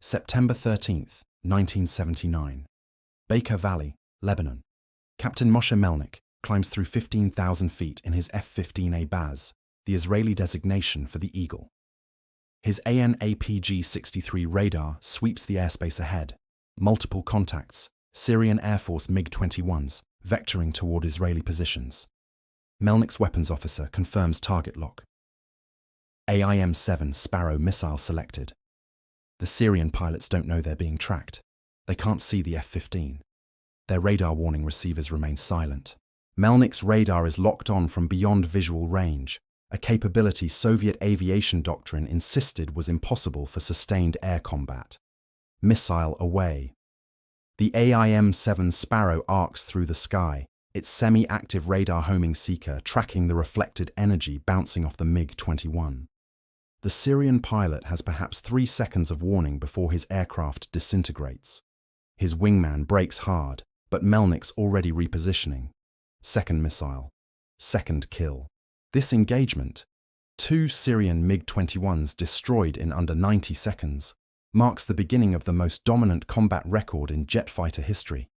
September 13th, 1979. Baker Valley, Lebanon. Captain Moshe Melnik climbs through 15,000 feet in his F-15A Baz, the Israeli designation for the Eagle. His AN/APG-63 radar sweeps the airspace ahead. Multiple contacts, Syrian Air Force MiG-21s, vectoring toward Israeli positions. Melnik's weapons officer confirms target lock. AIM-7 Sparrow missile selected. The Syrian pilots don't know they're being tracked. They can't see the F-15. Their radar warning receivers remain silent. Melnik's radar is locked on from beyond visual range, a capability Soviet aviation doctrine insisted was impossible for sustained air combat. Missile away. The AIM-7 Sparrow arcs through the sky, its semi-active radar homing seeker tracking the reflected energy bouncing off the MiG-21. The Syrian pilot has perhaps 3 seconds of warning before his aircraft disintegrates. His wingman brakes hard, but Melnik's already repositioning. Second missile. Second kill. This engagement, 2 Syrian MiG-21s destroyed in under 90 seconds, marks the beginning of the most dominant combat record in jet fighter history.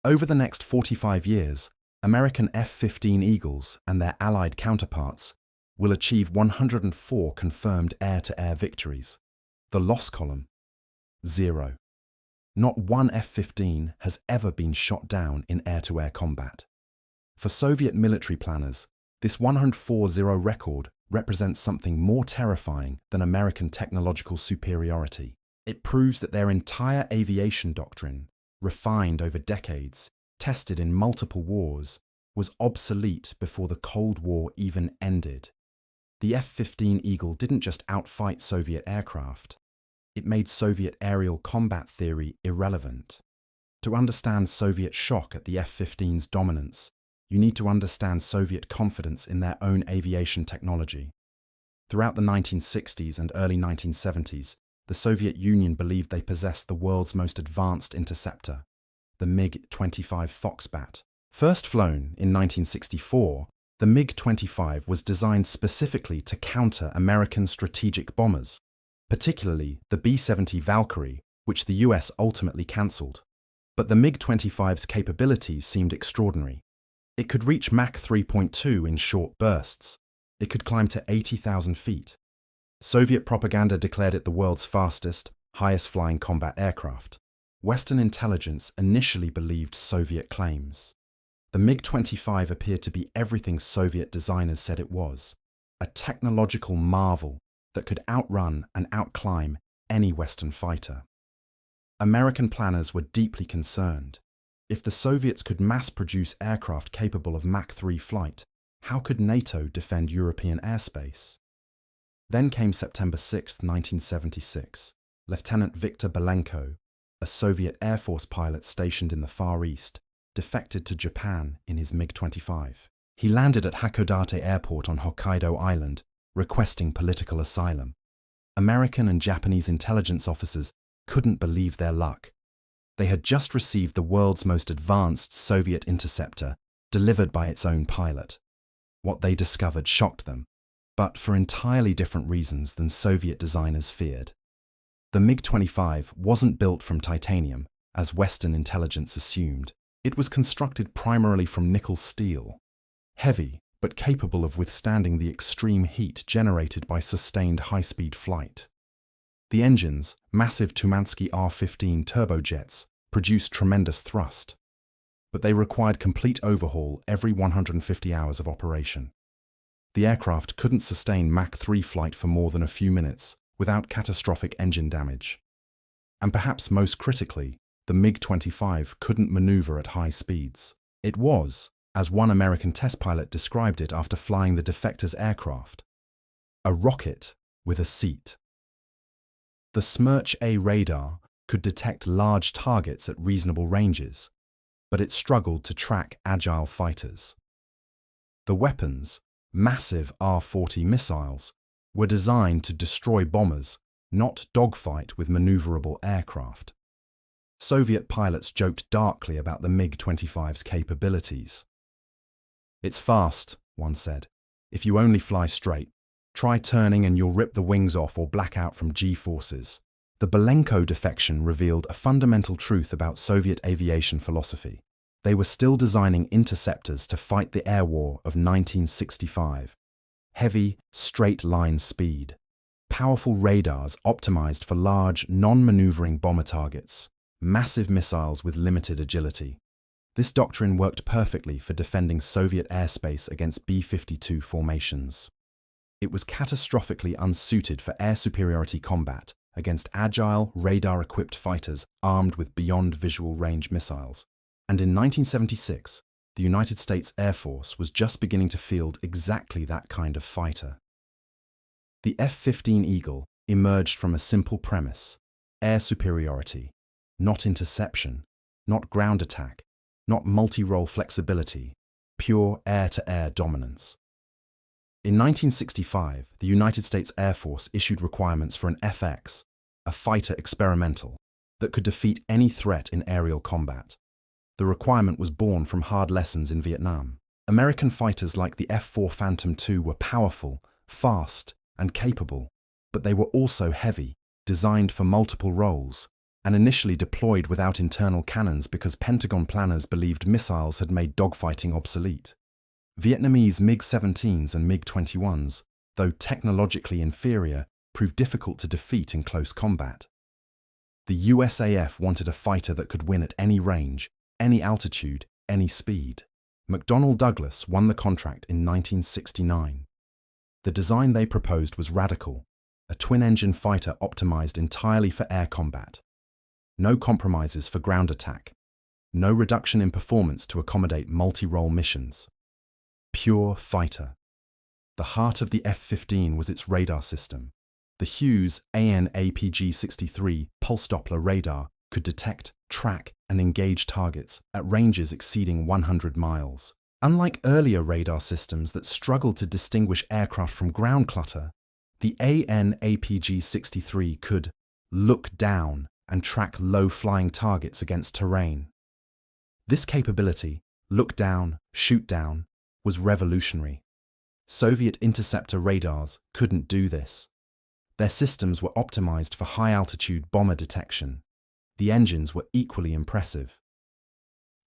Over the next 45 years, American F-15 Eagles and their allied counterparts will achieve 104 confirmed air-to-air victories. The loss column? 0. Not one F-15 has ever been shot down in air-to-air combat. For Soviet military planners, this 104-0 record represents something more terrifying than American technological superiority. It proves that their entire aviation doctrine, refined over decades, tested in multiple wars, was obsolete before the Cold War even ended. The F-15 Eagle didn't just outfight Soviet aircraft. It made Soviet aerial combat theory irrelevant. To understand Soviet shock at the F-15's dominance, you need to understand Soviet confidence in their own aviation technology. Throughout the 1960s and early 1970s, the Soviet Union believed they possessed the world's most advanced interceptor, the MiG-25 Foxbat. First flown in 1964, the MiG-25 was designed specifically to counter American strategic bombers, particularly the B-70 Valkyrie, which the US ultimately cancelled. But the MiG-25's capabilities seemed extraordinary. It could reach Mach 3.2 in short bursts. It could climb to 80,000 feet. Soviet propaganda declared it the world's fastest, highest-flying combat aircraft. Western intelligence initially believed Soviet claims. The MiG-25 appeared to be everything Soviet designers said it was, a technological marvel that could outrun and outclimb any Western fighter. American planners were deeply concerned. If the Soviets could mass-produce aircraft capable of Mach 3 flight, how could NATO defend European airspace? Then came September 6, 1976. Lieutenant Viktor Belenko, a Soviet Air Force pilot stationed in the Far East, defected to Japan in his MiG-25. He landed at Hakodate Airport on Hokkaido Island, requesting political asylum. American and Japanese intelligence officers couldn't believe their luck. They had just received the world's most advanced Soviet interceptor, delivered by its own pilot. What they discovered shocked them, but for entirely different reasons than Soviet designers feared. The MiG-25 wasn't built from titanium, as Western intelligence assumed. It was constructed primarily from nickel steel, heavy but capable of withstanding the extreme heat generated by sustained high-speed flight. The engines, massive Tumansky R-15 turbojets, produced tremendous thrust, but they required complete overhaul every 150 hours of operation. The aircraft couldn't sustain Mach 3 flight for more than a few minutes without catastrophic engine damage. And perhaps most critically, the MiG-25 couldn't maneuver at high speeds. It was, as one American test pilot described it after flying the defector's aircraft, a rocket with a seat. The Smerch-A radar could detect large targets at reasonable ranges, but it struggled to track agile fighters. The weapons, massive R-40 missiles, were designed to destroy bombers, not dogfight with maneuverable aircraft. Soviet pilots joked darkly about the MiG-25's capabilities. "It's fast," one said. "If you only fly straight. Try turning and you'll rip the wings off or black out from G-forces. The Belenko defection revealed a fundamental truth about Soviet aviation philosophy. They were still designing interceptors to fight the air war of 1965. Heavy, straight-line speed. Powerful radars optimized for large, non-maneuvering bomber targets. Massive missiles with limited agility. This doctrine worked perfectly for defending Soviet airspace against B-52 formations. It was catastrophically unsuited for air superiority combat against agile, radar-equipped fighters armed with beyond-visual range missiles. And in 1976, the United States Air Force was just beginning to field exactly that kind of fighter. The F-15 Eagle emerged from a simple premise: air superiority, not interception, not ground attack, not multi-role flexibility, pure air-to-air dominance. In 1965, the United States Air Force issued requirements for an FX, a fighter experimental, that could defeat any threat in aerial combat. The requirement was born from hard lessons in Vietnam. American fighters like the F-4 Phantom II were powerful, fast, and capable, but they were also heavy, designed for multiple roles, and initially deployed without internal cannons because Pentagon planners believed missiles had made dogfighting obsolete. Vietnamese MiG-17s and MiG-21s, though technologically inferior, proved difficult to defeat in close combat. The USAF wanted a fighter that could win at any range, any altitude, any speed. McDonnell Douglas won the contract in 1969. The design they proposed was radical, a twin-engine fighter optimized entirely for air combat. No compromises for ground attack. No reduction in performance to accommodate multi-role missions. Pure fighter. The heart of the F-15 was its radar system. The Hughes AN/APG-63 pulse-Doppler radar could detect, track, and engage targets at ranges exceeding 100 miles. Unlike earlier radar systems that struggled to distinguish aircraft from ground clutter, the AN/APG-63 could look down and track low-flying targets against terrain. This capability, look down, shoot down, was revolutionary. Soviet interceptor radars couldn't do this. Their systems were optimized for high-altitude bomber detection. The engines were equally impressive.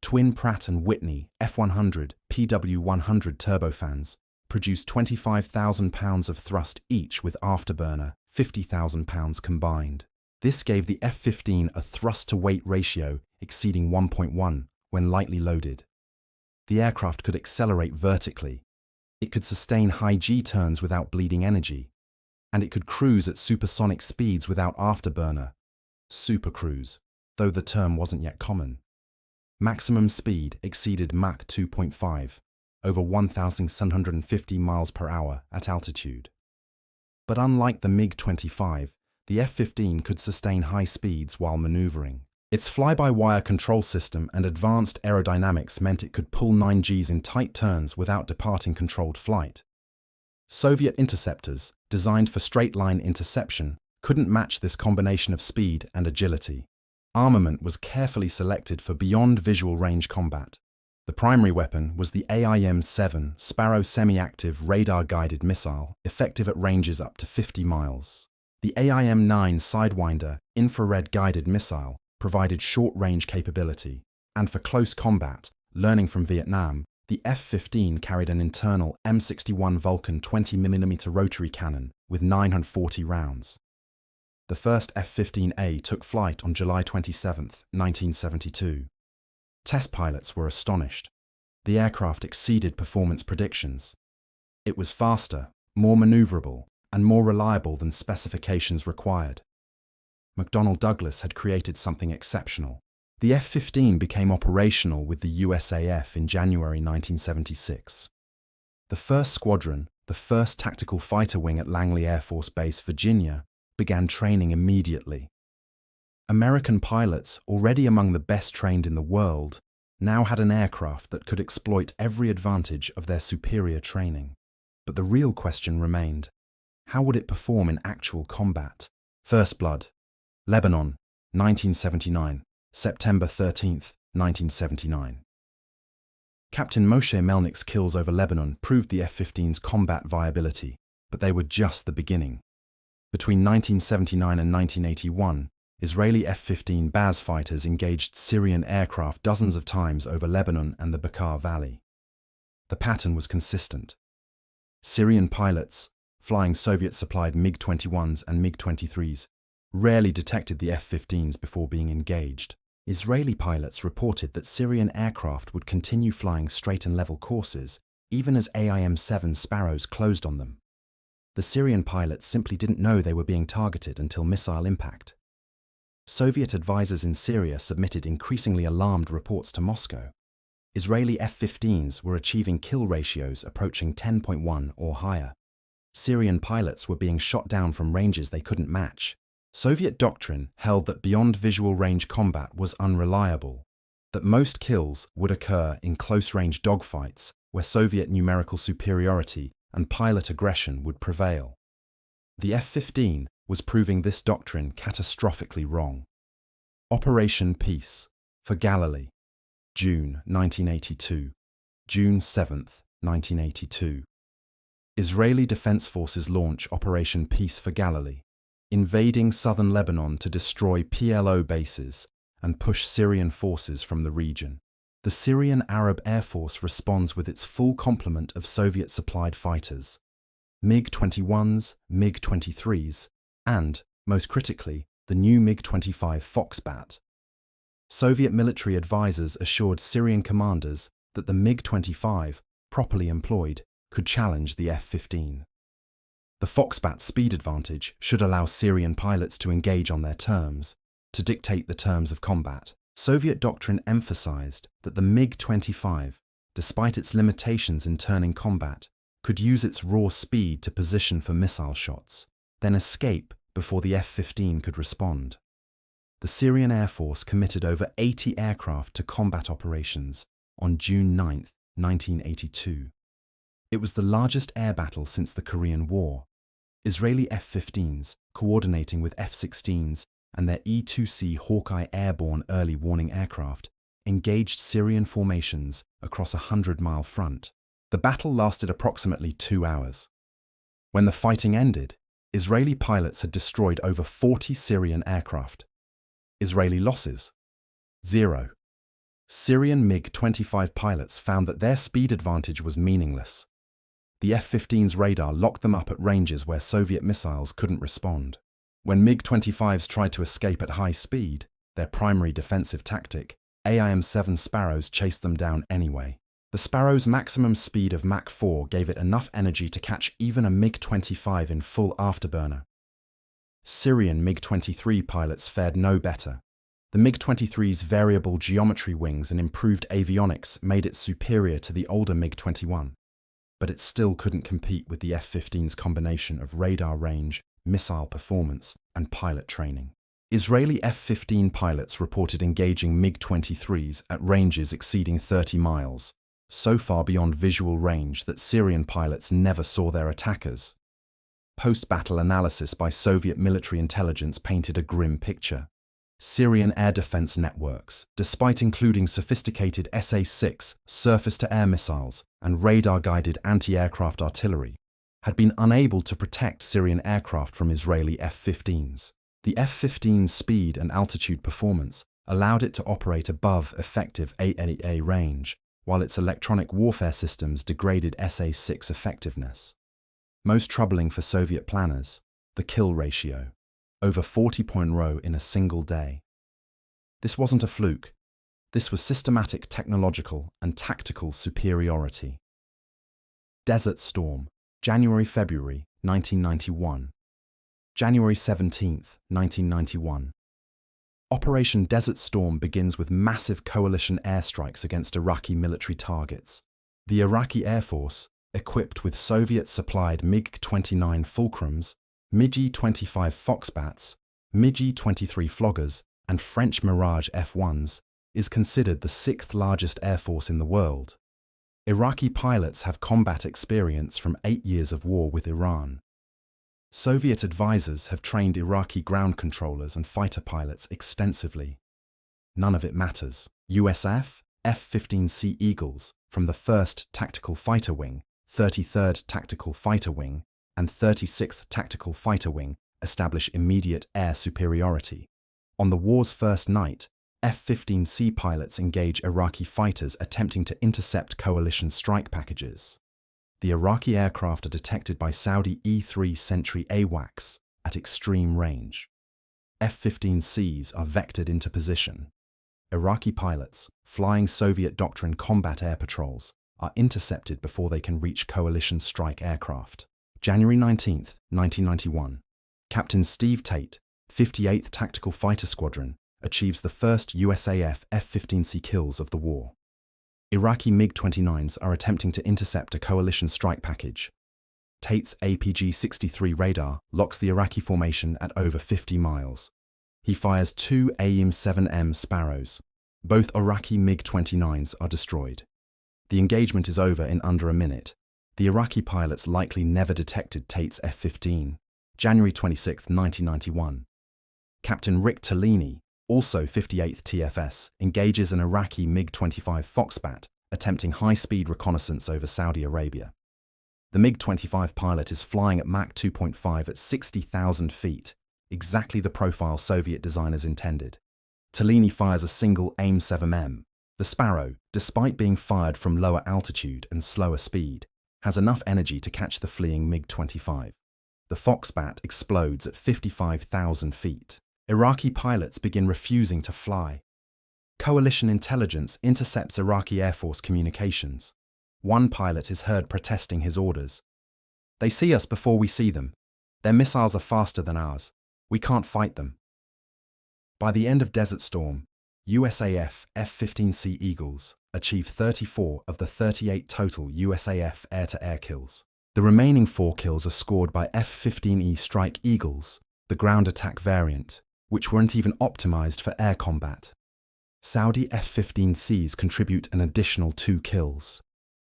Twin Pratt & Whitney F-100 PW100 turbofans produced 25,000 pounds of thrust each with afterburner, 50,000 pounds combined. This gave the F-15 a thrust-to-weight ratio exceeding 1.1 when lightly loaded. The aircraft could accelerate vertically. It could sustain high G turns without bleeding energy. And it could cruise at supersonic speeds without afterburner. Supercruise, though the term wasn't yet common. Maximum speed exceeded Mach 2.5, over 1,750 miles per hour at altitude. But unlike the MiG-25, the F-15 could sustain high speeds while maneuvering. Its fly-by-wire control system and advanced aerodynamics meant it could pull 9Gs in tight turns without departing controlled flight. Soviet interceptors, designed for straight-line interception, couldn't match this combination of speed and agility. Armament was carefully selected for beyond visual range combat. The primary weapon was the AIM-7 Sparrow semi-active radar-guided missile, effective at ranges up to 50 miles. The AIM-9 Sidewinder infrared-guided missile provided short-range capability, and for close combat, learning from Vietnam, the F-15 carried an internal M61 Vulcan 20mm rotary cannon with 940 rounds. The first F-15A took flight on July 27, 1972. Test pilots were astonished. The aircraft exceeded performance predictions. It was faster, more maneuverable, and more reliable than specifications required. McDonnell Douglas had created something exceptional. The F-15 became operational with the USAF in January 1976. The 1st Squadron, the 1st Tactical Fighter Wing at Langley Air Force Base, Virginia, began training immediately. American pilots, already among the best trained in the world, now had an aircraft that could exploit every advantage of their superior training. But the real question remained: how would it perform in actual combat? First Blood, Lebanon, 1979, September 13, 1979. Captain Moshe Melnik's kills over Lebanon proved the F-15's combat viability, but they were just the beginning. Between 1979 and 1981, Israeli F-15 fighters engaged Syrian aircraft dozens of times over Lebanon and the Bekaa Valley. The pattern was consistent. Syrian pilots, flying Soviet-supplied MiG-21s and MiG-23s, rarely detected the F-15s before being engaged. Israeli pilots reported that Syrian aircraft would continue flying straight and level courses, even as AIM-7 Sparrows closed on them. The Syrian pilots simply didn't know they were being targeted until missile impact. Soviet advisors in Syria submitted increasingly alarmed reports to Moscow. Israeli F-15s were achieving kill ratios approaching 10.1 or higher. Syrian pilots were being shot down from ranges they couldn't match. Soviet doctrine held that beyond visual range combat was unreliable, that most kills would occur in close-range dogfights where Soviet numerical superiority and pilot aggression would prevail. The F-15 was proving this doctrine catastrophically wrong. Operation Peace for Galilee, June 1982, June 7, 1982. Israeli Defense Forces launch Operation Peace for Galilee, invading southern Lebanon to destroy PLO bases and push Syrian forces from the region. The Syrian Arab Air Force responds with its full complement of Soviet-supplied fighters, MiG-21s, MiG-23s, and, most critically, the new MiG-25 Foxbat. Soviet military advisors assured Syrian commanders that the MiG-25, properly employed, could challenge the F-15. The Foxbat's speed advantage should allow Syrian pilots to engage on their terms, to dictate the terms of combat. Soviet doctrine emphasized that the MiG-25, despite its limitations in turning combat, could use its raw speed to position for missile shots, then escape before the F-15 could respond. The Syrian Air Force committed over 80 aircraft to combat operations on June 9, 1982. It was the largest air battle since the Korean War. Israeli F-15s, coordinating with F-16s and their E-2C Hawkeye airborne early warning aircraft, engaged Syrian formations across a 100-mile front. The battle lasted approximately 2 hours. When the fighting ended, Israeli pilots had destroyed over 40 Syrian aircraft. Israeli losses? 0. Syrian MiG-25 pilots found that their speed advantage was meaningless. The F-15's radar locked them up at ranges where Soviet missiles couldn't respond. When MiG-25s tried to escape at high speed, their primary defensive tactic, AIM-7 Sparrows chased them down anyway. The Sparrow's maximum speed of Mach 4 gave it enough energy to catch even a MiG-25 in full afterburner. Syrian MiG-23 pilots fared no better. The MiG-23's variable geometry wings and improved avionics made it superior to the older MiG-21, but it still couldn't compete with the F-15's combination of radar range, missile performance, and pilot training. Israeli F-15 pilots reported engaging MiG-23s at ranges exceeding 30 miles, so far beyond visual range that Syrian pilots never saw their attackers. Post-battle analysis by Soviet military intelligence painted a grim picture. Syrian air defense networks, despite including sophisticated SA-6 surface-to-air missiles and radar-guided anti-aircraft artillery, had been unable to protect Syrian aircraft from Israeli F-15s. The F-15's speed and altitude performance allowed it to operate above effective AAA range, while its electronic warfare systems degraded SA-6 effectiveness. Most troubling for Soviet planners, the kill ratio, over 40.0 in a single day. This wasn't a fluke. This was systematic technological and tactical superiority. Desert Storm, January-February 1991. January 17, 1991. Operation Desert Storm begins with massive coalition airstrikes against Iraqi military targets. The Iraqi Air Force, equipped with Soviet-supplied MiG-29 Fulcrums, MiG-25 Foxbats, MiG-23 Floggers, and French Mirage F-1s, is considered the 6th largest air force in the world. Iraqi pilots have combat experience from 8 years of war with Iran. Soviet advisors have trained Iraqi ground controllers and fighter pilots extensively. None of it matters. USAF F-15C Eagles from the 1st Tactical Fighter Wing, 33rd Tactical Fighter Wing, and 36th Tactical Fighter Wing establish immediate air superiority. On the war's first night, F-15C pilots engage Iraqi fighters attempting to intercept coalition strike packages. The Iraqi aircraft are detected by Saudi E-3 Sentry AWACS at extreme range. F-15Cs are vectored into position. Iraqi pilots, flying Soviet doctrine combat air patrols, are intercepted before they can reach coalition strike aircraft. January 19, 1991. Captain Steve Tate, 58th Tactical Fighter Squadron, achieves the first USAF F-15C kills of the war. Iraqi MiG-29s are attempting to intercept a coalition strike package. Tate's APG-63 radar locks the Iraqi formation at over 50 miles. He fires two AIM-7M Sparrows. Both Iraqi MiG-29s are destroyed. The engagement is over in under a minute. The Iraqi pilots likely never detected Tate's F-15. January 26, 1991. Captain Rick Tellini, also 58th TFS, engages an Iraqi MiG-25 Foxbat, attempting high-speed reconnaissance over Saudi Arabia. The MiG-25 pilot is flying at Mach 2.5 at 60,000 feet, exactly the profile Soviet designers intended. Tellini fires a single AIM-7M. The Sparrow, despite being fired from lower altitude and slower speed, has enough energy to catch the fleeing MiG-25. The Foxbat explodes at 55,000 feet. Iraqi pilots begin refusing to fly. Coalition intelligence intercepts Iraqi Air Force communications. One pilot is heard protesting his orders. "They see us before we see them. Their missiles are faster than ours. We can't fight them." By the end of Desert Storm, USAF F-15C Eagles achieve 34 of the 38 total USAF air-to-air kills. The remaining 4 kills are scored by F-15E Strike Eagles, the ground attack variant, which weren't even optimized for air combat. Saudi F-15Cs contribute an additional 2 kills.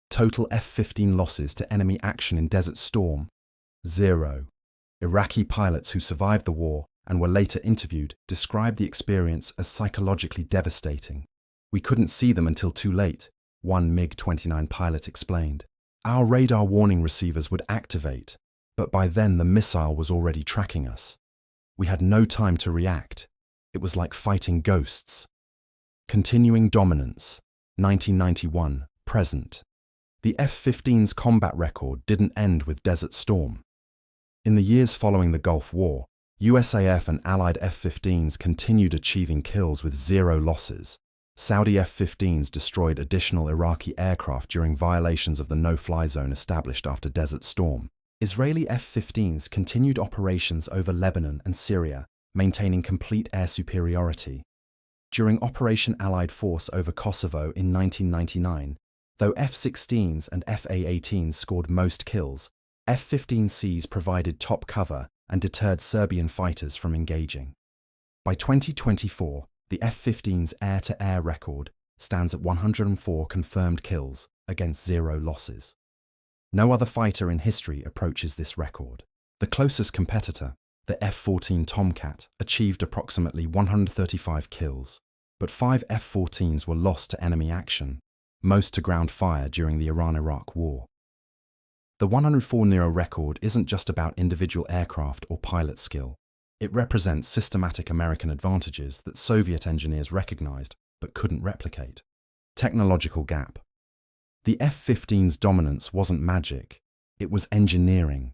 Total F-15 losses to enemy action in Desert Storm, 0. Iraqi pilots who survived the war and were later interviewed described the experience as psychologically devastating. "We couldn't see them until too late," one MiG-29 pilot explained. "Our radar warning receivers would activate, but by then the missile was already tracking us. We had no time to react. It was like fighting ghosts." Continuing dominance, 1991, present. The F-15's combat record didn't end with Desert Storm. In the years following the Gulf War, USAF and Allied F-15s continued achieving kills with 0 losses. Saudi F-15s destroyed additional Iraqi aircraft during violations of the no-fly zone established after Desert Storm. Israeli F-15s continued operations over Lebanon and Syria, maintaining complete air superiority. During Operation Allied Force over Kosovo in 1999, though F-16s and F-A-18s scored most kills, F-15Cs provided top cover and deterred Serbian fighters from engaging. By 2024, the F-15's air-to-air record stands at 104 confirmed kills against 0 losses. No other fighter in history approaches this record. The closest competitor, the F-14 Tomcat, achieved approximately 135 kills, but 5 F-14s were lost to enemy action, most to ground fire during the Iran-Iraq War. The 104 Nero record isn't just about individual aircraft or pilot skill. It represents systematic American advantages that Soviet engineers recognized but couldn't replicate. Technological gap. The F-15's dominance wasn't magic, it was engineering.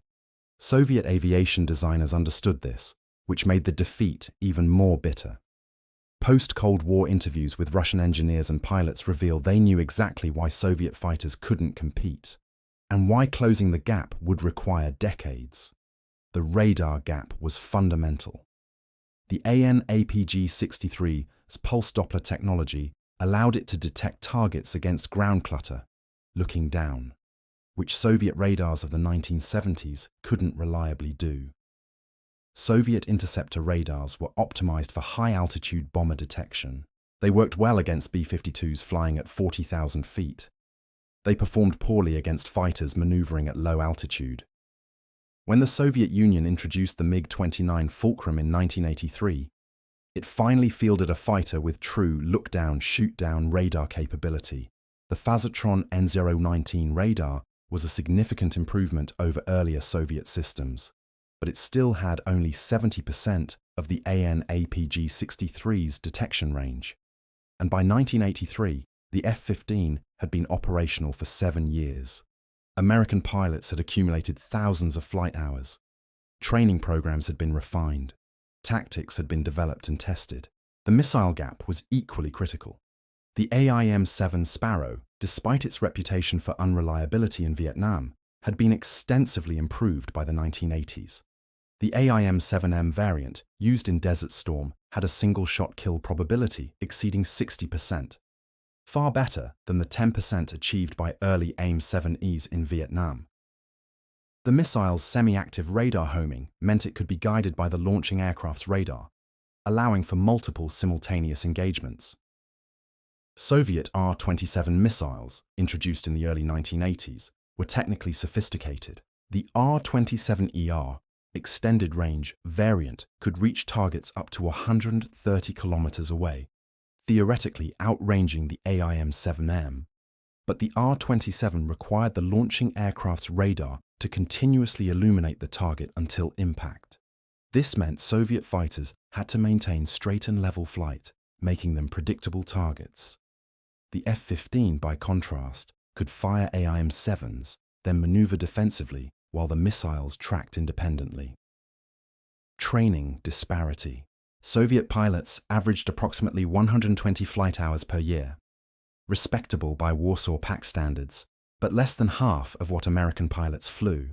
Soviet aviation designers understood this, which made the defeat even more bitter. Post-Cold War interviews with Russian engineers and pilots reveal they knew exactly why Soviet fighters couldn't compete, and why closing the gap would require decades. The radar gap was fundamental. The AN/APG-63's pulse-Doppler technology allowed it to detect targets against ground clutter, looking down, which Soviet radars of the 1970s couldn't reliably do. Soviet interceptor radars were optimized for high-altitude bomber detection. They worked well against B-52s flying at 40,000 feet. They performed poorly against fighters maneuvering at low altitude. When the Soviet Union introduced the MiG-29 Fulcrum in 1983, it finally fielded a fighter with true look-down, shoot-down radar capability. The Phasotron N019 radar was a significant improvement over earlier Soviet systems. but it still had only 70% of the AN/APG-63's detection range. And by 1983, the F-15 had been operational for 7 years. American pilots had accumulated thousands of flight hours. Training programs had been refined. Tactics had been developed and tested. The missile gap was equally critical. The AIM-7 Sparrow, despite its reputation for unreliability in Vietnam, had been extensively improved by the 1980s. The AIM-7M variant, used in Desert Storm, had a single-shot kill probability exceeding 60%, far better than the 10% achieved by early AIM-7Es in Vietnam. The missile's semi-active radar homing meant it could be guided by the launching aircraft's radar, allowing for multiple simultaneous engagements. Soviet R-27 missiles, introduced in the early 1980s, were technically sophisticated. The R-27ER extended range variant could reach targets up to 130 kilometers away, theoretically outranging the AIM-7M. But the R-27 required the launching aircraft's radar to continuously illuminate the target until impact. This meant Soviet fighters had to maintain straight and level flight, making them predictable targets. The F-15, by contrast, could fire AIM-7s, then maneuver defensively while the missiles tracked independently. Training disparity. Soviet pilots averaged approximately 120 flight hours per year, respectable by Warsaw Pact standards, but less than half of what American pilots flew.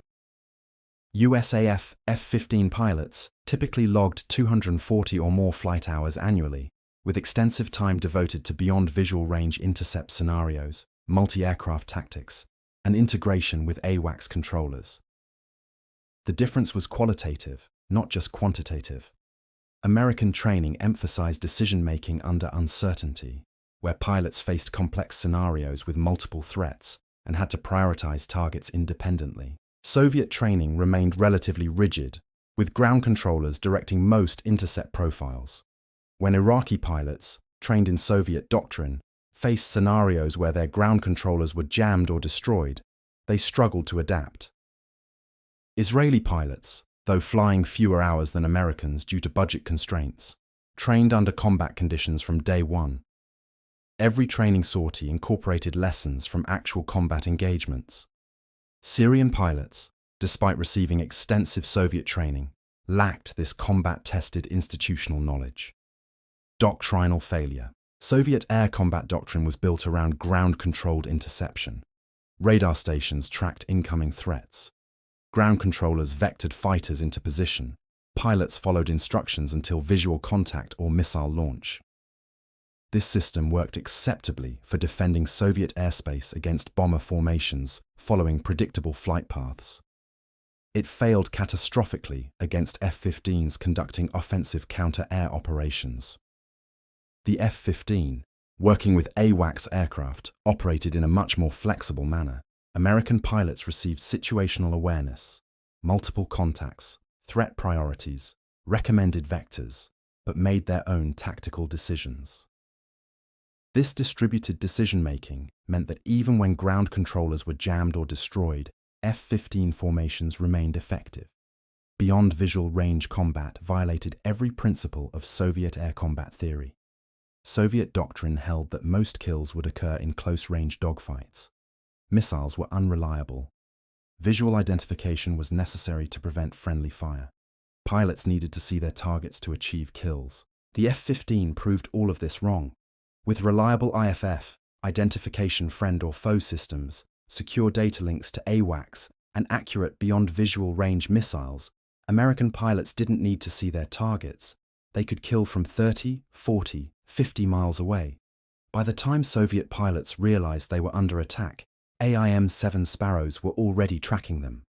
USAF F-15 pilots typically logged 240 or more flight hours annually, with extensive time devoted to beyond visual range intercept scenarios, multi-aircraft tactics, and integration with AWACS controllers. The difference was qualitative, not just quantitative. American training emphasized decision-making under uncertainty, where pilots faced complex scenarios with multiple threats and had to prioritize targets independently. Soviet training remained relatively rigid, with ground controllers directing most intercept profiles. When Iraqi pilots, trained in Soviet doctrine, faced scenarios where their ground controllers were jammed or destroyed, they struggled to adapt. Israeli pilots, though flying fewer hours than Americans due to budget constraints, trained under combat conditions from day one. Every training sortie incorporated lessons from actual combat engagements. Syrian pilots, despite receiving extensive Soviet training, lacked this combat-tested institutional knowledge. Doctrinal failure. Soviet air combat doctrine was built around ground-controlled interception. Radar stations tracked incoming threats. Ground controllers vectored fighters into position. Pilots followed instructions until visual contact or missile launch. This system worked acceptably for defending Soviet airspace against bomber formations following predictable flight paths. It failed catastrophically against F-15s conducting offensive counter-air operations. The F-15, working with AWACS aircraft, operated in a much more flexible manner. American pilots received situational awareness, multiple contacts, threat priorities, recommended vectors, but made their own tactical decisions. This distributed decision-making meant that even when ground controllers were jammed or destroyed, F-15 formations remained effective. Beyond visual range combat violated every principle of Soviet air combat theory. Soviet doctrine held that most kills would occur in close-range dogfights. Missiles were unreliable. Visual identification was necessary to prevent friendly fire. Pilots needed to see their targets to achieve kills. The F-15 proved all of this wrong. With reliable IFF, identification friend or foe systems, secure data links to AWACS, and accurate beyond visual range missiles, American pilots didn't need to see their targets. They could kill from 30, 40, 50 miles away. By the time Soviet pilots realized they were under attack, AIM-7 Sparrows were already tracking them.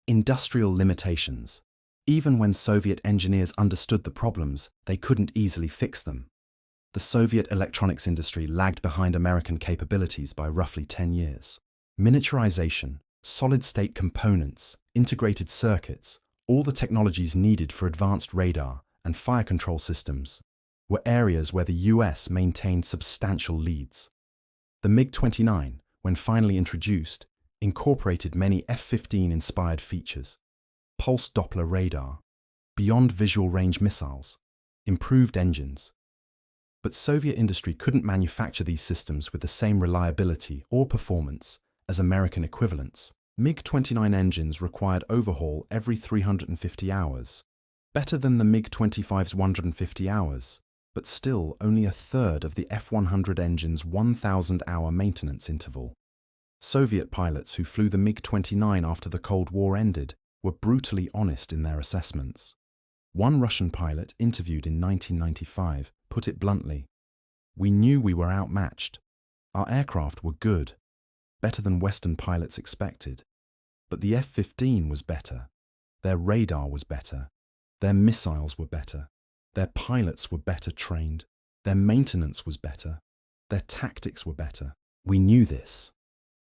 Industrial limitations. Even when Soviet engineers understood the problems, they couldn't easily fix them. The Soviet electronics industry lagged behind American capabilities by roughly 10 years. Miniaturization, solid-state components, integrated circuits, all the technologies needed for advanced radar and fire control systems were areas where the US maintained substantial leads. The MiG-29, when finally introduced, incorporated many F-15 inspired features. pulse-Doppler radar, beyond visual range missiles, improved engines. But Soviet industry couldn't manufacture these systems with the same reliability or performance as American equivalents. MiG-29 engines required overhaul every 350 hours, better than the MiG-25's 150 hours, but still only a third of the F-100 engine's 1,000-hour maintenance interval. Soviet pilots who flew the MiG-29 after the Cold War ended were brutally honest in their assessments. One Russian pilot interviewed in 1995 put it bluntly, "We knew we were outmatched. Our aircraft were good, better than Western pilots expected. But the F-15 was better. Their radar was better. Their missiles were better. Their pilots were better trained. Their maintenance was better. Their tactics were better. We knew this.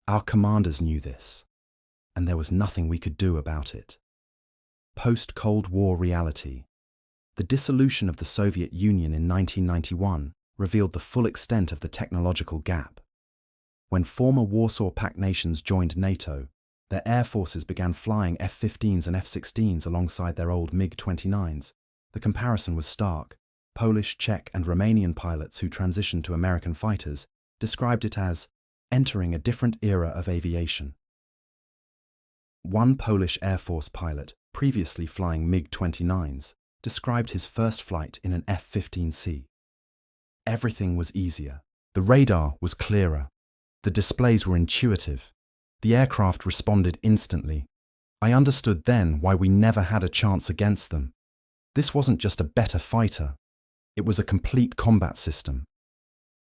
Our commanders knew this. And there was nothing we could do about it." Post-Cold War reality. The dissolution of the Soviet Union in 1991 revealed the full extent of the technological gap. When former Warsaw Pact nations joined NATO, their air forces began flying F-15s and F-16s alongside their old MiG-29s. The comparison was stark. Polish, Czech, and Romanian pilots who transitioned to American fighters described it as entering a different era of aviation. One Polish Air Force pilot, previously flying MiG-29s, described his first flight in an F-15C. Everything was easier. The radar was clearer. The displays were intuitive. The aircraft responded instantly. I understood then why we never had a chance against them. This wasn't just a better fighter. It was a complete combat system.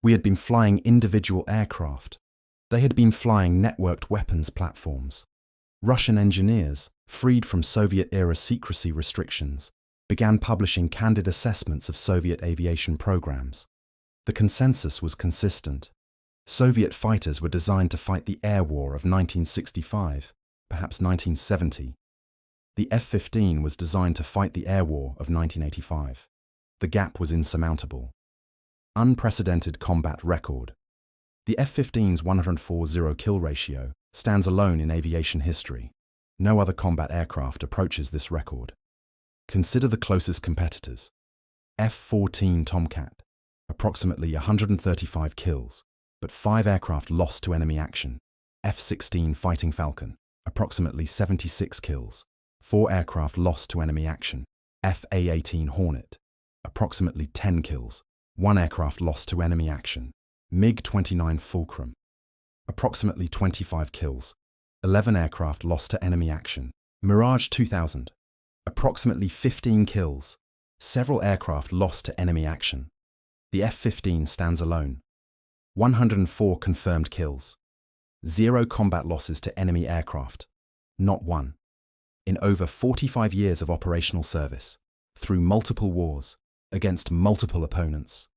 We had been flying individual aircraft. They had been flying networked weapons platforms. Russian engineers, freed from Soviet-era secrecy restrictions, began publishing candid assessments of Soviet aviation programs. The consensus was consistent. Soviet fighters were designed to fight the air war of 1965, perhaps 1970. The F-15 was designed to fight the air war of 1985. The gap was insurmountable. Unprecedented combat record. The F-15's 104-0 kill ratio stands alone in aviation history. No other combat aircraft approaches this record. Consider the closest competitors. F-14 Tomcat, approximately 135 kills, but 5 aircraft lost to enemy action. F-16 Fighting Falcon, approximately 76 kills, 4 aircraft lost to enemy action. F-A-18 Hornet, approximately 10 kills, 1 aircraft lost to enemy action. MiG-29 Fulcrum, approximately 25 kills, 11 aircraft lost to enemy action. Mirage 2000, approximately 15 kills, several aircraft lost to enemy action. The F-15 stands alone. 104 confirmed kills. 0 combat losses to enemy aircraft. Not one. In over 45 years of operational service, through multiple wars, against multiple opponents.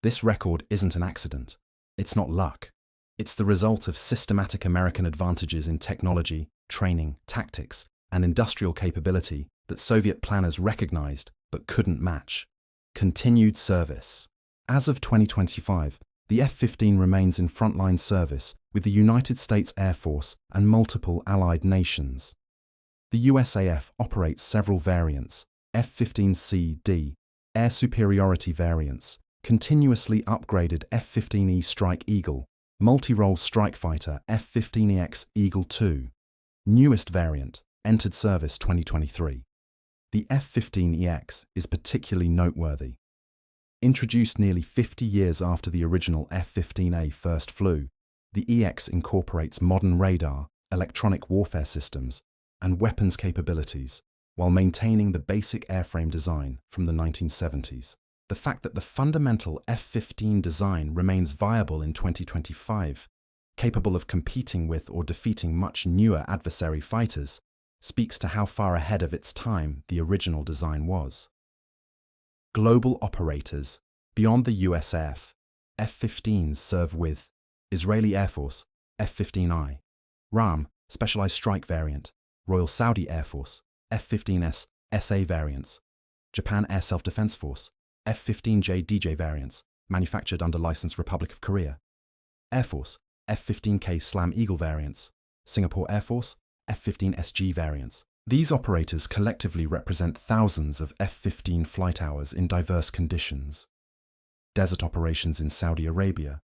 This record isn't an accident. It's not luck. It's the result of systematic American advantages in technology, training, tactics, and industrial capability that Soviet planners recognized but couldn't match. Continued service. As of 2025, the F-15 remains in frontline service with the United States Air Force and multiple allied nations. The USAF operates several variants, F-15C-D, air superiority variants, continuously upgraded F-15E Strike Eagle, multi-role strike fighter F-15EX Eagle II. Newest variant, entered service 2023. The F-15EX is particularly noteworthy. Introduced nearly 50 years after the original F-15A first flew, the EX incorporates modern radar, electronic warfare systems, and weapons capabilities, while maintaining the basic airframe design from the 1970s. The fact that the fundamental F-15 design remains viable in 2025, capable of competing with or defeating much newer adversary fighters, speaks to how far ahead of its time the original design was. Global operators. Beyond the USAF, F-15s serve with Israeli Air Force, F-15I, RAM, Specialized Strike Variant, Royal Saudi Air Force, F-15S, SA variants, Japan Air Self-Defense Force, F-15J DJ variants, manufactured under license Republic of Korea. Air Force, F-15K Slam Eagle variants, Singapore Air Force, F-15SG variants, These operators collectively represent thousands of F-15 flight hours in diverse conditions: desert operations in Saudi Arabia,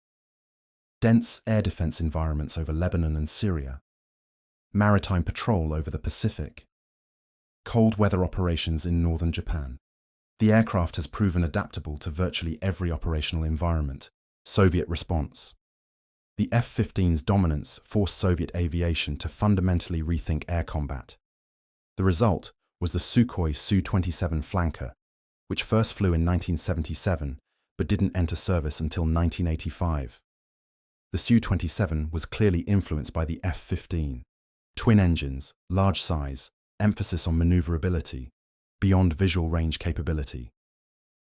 dense air defense environments over Lebanon and Syria, maritime patrol over the Pacific, cold weather operations in northern Japan. The aircraft has proven adaptable to virtually every operational environment. Soviet response. The F-15's dominance forced Soviet aviation to fundamentally rethink air combat. The result was the Sukhoi Su-27 flanker, which first flew in 1977 but didn't enter service until 1985. The Su-27 was clearly influenced by the F-15. Twin engines, large size, emphasis on maneuverability, beyond visual range capability.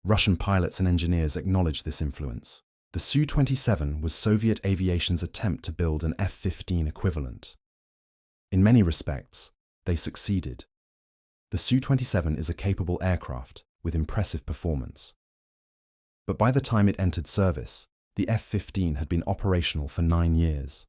Russian pilots and engineers acknowledged this influence. The Su-27 was Soviet aviation's attempt to build an F-15 equivalent. In many respects, they succeeded. The Su-27 is a capable aircraft with impressive performance. But by the time it entered service, the F-15 had been operational for 9 years.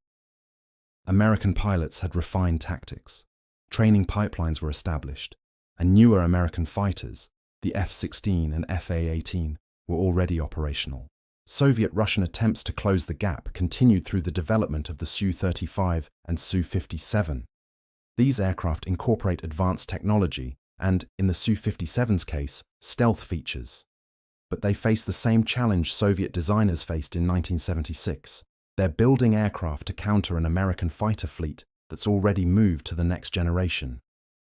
American pilots had refined tactics, training pipelines were established, and newer American fighters, the F-16 and F-A-18, were already operational. Soviet-Russian attempts to close the gap continued through the development of the Su-35 and Su-57. These aircraft incorporate advanced technology and, in the Su-57's case, stealth features. But they face the same challenge Soviet designers faced in 1976. They're building aircraft to counter an American fighter fleet that's already moved to the next generation.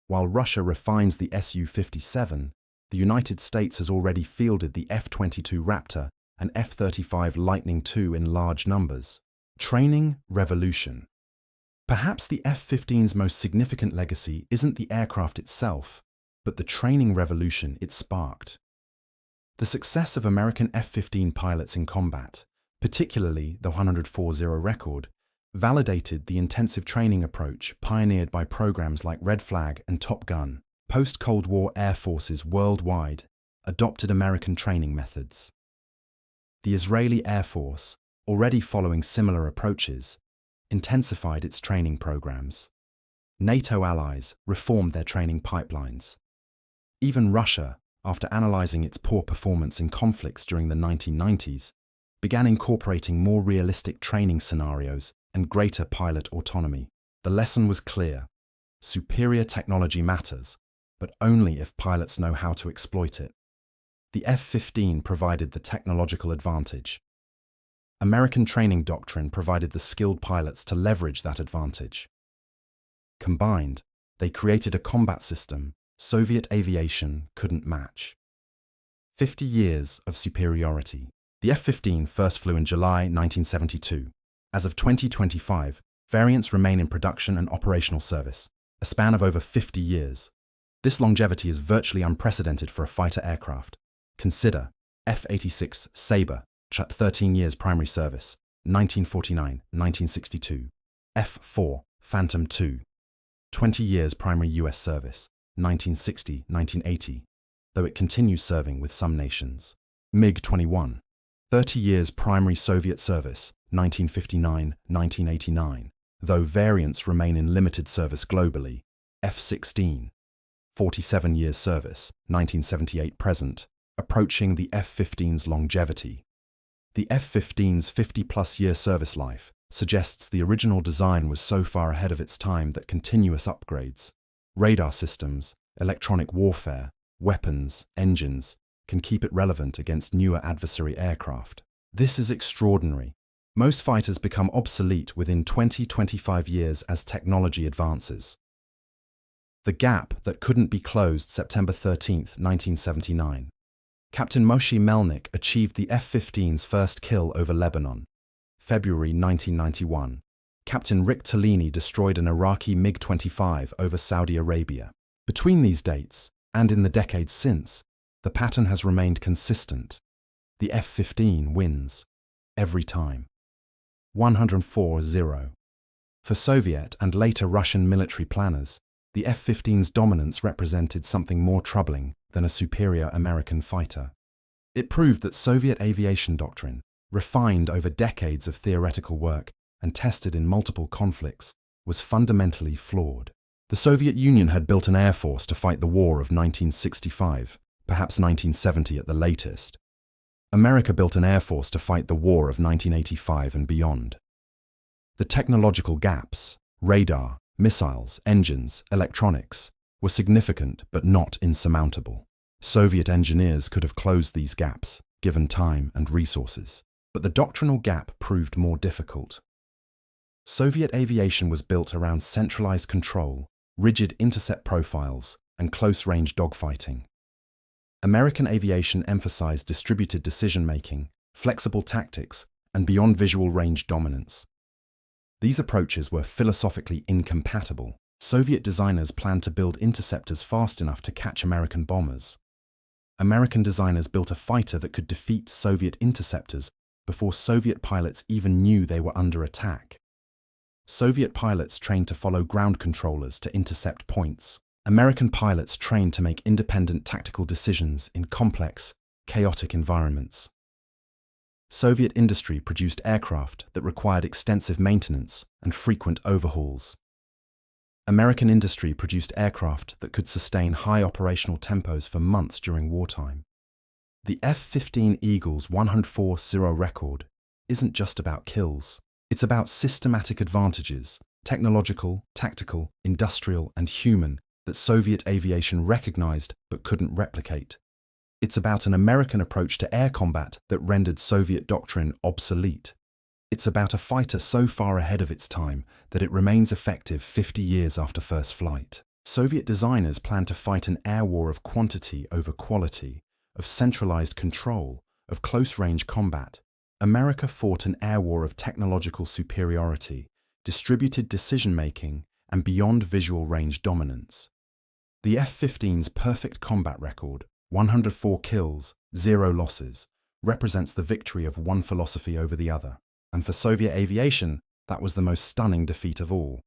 While Russia refines the Su-57, the United States has already fielded the F-22 Raptor and F-35 Lightning II in large numbers. Training revolution. Perhaps the F-15's most significant legacy isn't the aircraft itself, but the training revolution it sparked. The success of American F-15 pilots in combat, particularly the 104-0 record, validated the intensive training approach pioneered by programs like Red Flag and Top Gun. Post-Cold War air forces worldwide adopted American training methods. The Israeli Air Force, already following similar approaches, intensified its training programs. NATO allies reformed their training pipelines. Even Russia, after analyzing its poor performance in conflicts during the 1990s, began incorporating more realistic training scenarios and greater pilot autonomy. The lesson was clear: superior technology matters, but only if pilots know how to exploit it. The F-15 provided the technological advantage. American training doctrine provided the skilled pilots to leverage that advantage. Combined, they created a combat system Soviet aviation couldn't match. 50 years of superiority. The F-15 first flew in July 1972. As of 2025, variants remain in production and operational service, a span of over 50 years. This longevity is virtually unprecedented for a fighter aircraft. Consider F-86 Sabre, 13 years primary service, 1949-1962. F-4 Phantom II, 20 years primary US service, 1960-1980, though it continues serving with some nations. MiG-21, 30 years primary Soviet service, 1959-1989, though variants remain in limited service globally. F-16, 47 years service, 1978 present, approaching the F-15's longevity. The F-15's 50-plus year service life suggests the original design was so far ahead of its time that continuous upgrades, radar systems, electronic warfare, weapons, engines, can keep it relevant against newer adversary aircraft. This is extraordinary. Most fighters become obsolete within 20-25 years as technology advances. The gap that couldn't be closed. September 13, 1979. Captain Moshe Melnik achieved the F-15's first kill over Lebanon. February 1991. Captain Rick Tellini destroyed an Iraqi MiG-25 over Saudi Arabia. Between these dates, and in the decades since, the pattern has remained consistent. The F-15 wins. Every time. 104-0. For Soviet and later Russian military planners, the F-15's dominance represented something more troubling than a superior American fighter. It proved that Soviet aviation doctrine, refined over decades of theoretical work and tested in multiple conflicts, was fundamentally flawed. The Soviet Union had built an air force to fight the war of 1965, perhaps 1970 at the latest. America built an air force to fight the war of 1985 and beyond. The technological gaps, radar, missiles, engines, electronics, were significant but not insurmountable. Soviet engineers could have closed these gaps, given time and resources. But the doctrinal gap proved more difficult. Soviet aviation was built around centralized control, rigid intercept profiles, and close-range dogfighting. American aviation emphasized distributed decision-making, flexible tactics, and beyond visual range dominance. These approaches were philosophically incompatible. Soviet designers planned to build interceptors fast enough to catch American bombers. American designers built a fighter that could defeat Soviet interceptors before Soviet pilots even knew they were under attack. Soviet pilots trained to follow ground controllers to intercept points. American pilots trained to make independent tactical decisions in complex, chaotic environments. Soviet industry produced aircraft that required extensive maintenance and frequent overhauls. American industry produced aircraft that could sustain high operational tempos for months during wartime. The F-15 Eagle's 104-0 record isn't just about kills. It's about systematic advantages, technological, tactical, industrial, and human, that Soviet aviation recognized but couldn't replicate. It's about an American approach to air combat that rendered Soviet doctrine obsolete. It's about a fighter so far ahead of its time that it remains effective 50 years after first flight. Soviet designers planned to fight an air war of quantity over quality, of centralized control, of close-range combat. America fought an air war of technological superiority, distributed decision-making, and beyond visual range dominance. The F-15's perfect combat record, 104 kills, 0 losses, represents the victory of one philosophy over the other. And for Soviet aviation, that was the most stunning defeat of all.